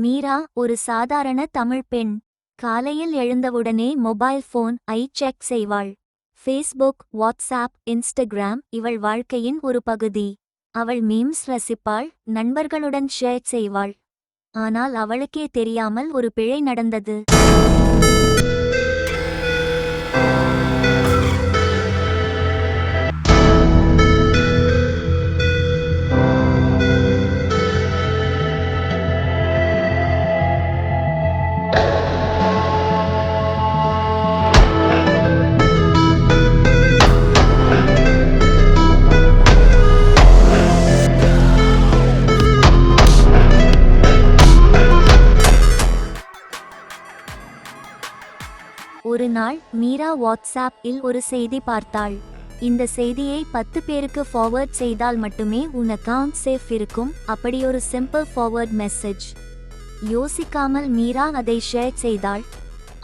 மீரா ஒரு சாதாரண தமிழ் பெண். காலையில் எழுந்தவுடனே மொபைல் போன் செக் செய்வாள். ஃபேஸ்புக், வாட்ஸ்ஆப், இன்ஸ்டாகிராம் இவள் வாழ்க்கையின் ஒரு பகுதி. அவள் மீம்ஸ் ரசிப்பாள், நண்பர்களுடன் ஷேர் செய்வாள். ஆனால் அவளுக்கே தெரியாமல் ஒரு பிழை நடந்தது. ஒரு நாள் மீரா வாட்ஸ்ஆப் இல் ஒரு செய்தி பார்த்தாள். இந்த செய்தியை 10 பேருக்கு ஃபார்வர்ட் செய்தால் மட்டுமே உன் அக்கவுண்ட் சேஃப் இருக்கும். அப்படியொரு சிம்பிள் ஃபார்வர்ட் மெசேஜ். யோசிக்காமல் மீரா அதை ஷேர் செய்தாள்.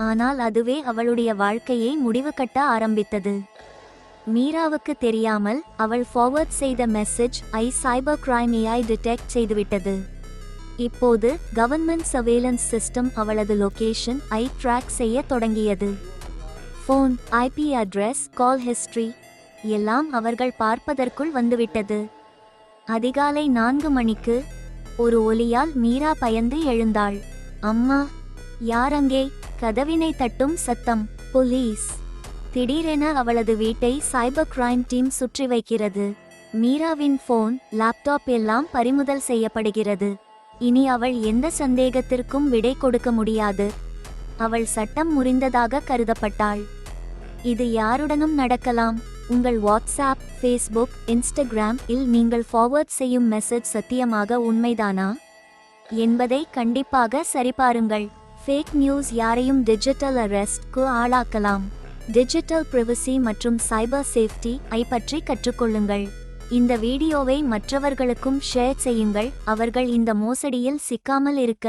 ஆனால் அதுவே அவளுடைய வாழ்க்கையை முடிவு கட்ட ஆரம்பித்தது. மீராவுக்கு தெரியாமல் அவள் ஃபார்வர்ட் செய்த மெசேஜ் சைபர் கிரைம் டிடெக்ட் செய்துவிட்டது. இப்போது கவர்மெண்ட் சர்வேலன்ஸ் சிஸ்டம் அவளது லொகேஷன் ட்ராக் செய்ய தொடங்கியது. ஃபோன், ஐபி அட்ரஸ், கால் ஹிஸ்டரி எல்லாம் அவர்கள் பார்ப்பதற்குள் வந்துவிட்டது. அதிகாலை 4 மணிக்கு ஒரு ஒலியால் மீரா பயந்து எழுந்தாள். அம்மா, யாரங்கே? கதவினை தட்டும் சத்தம். போலீஸ். திடீரென அவளது வீட்டை சைபர் கிரைம் டீம் சுற்றி வைக்கிறது. மீராவின் ஃபோன், லேப்டாப் எல்லாம் பறிமுதல் செய்யப்படுகிறது. இனி அவள் எந்த சந்தேகத்திற்கும் விடை கொடுக்க முடியாது. அவள் சட்டம் முறிந்ததாக கருதப்பட்டாள். இது யாருடனும் நடக்கலாம். உங்கள் வாட்ஸ்ஆப், ஃபேஸ்புக், இன்ஸ்டாகிராம் இல் நீங்கள் ஃபார்வர்ட் செய்யும் மெசேஜ் சத்தியமாக உண்மைதானா என்பதை கண்டிப்பாக சரிபாருங்கள். ஃபேக் நியூஸ் யாரையும் டிஜிட்டல் அரெஸ்ட்க்கு ஆளாக்கலாம். டிஜிட்டல் பிரைவசி மற்றும் சைபர் சேஃப்டி பற்றி கற்றுக்கொள்ளுங்கள். இந்த வீடியோவை மற்றவர்களுக்கும் ஷேர் செய்யுங்கள். அவர்கள் இந்த மோசடியில் சிக்காமல் இருக்க.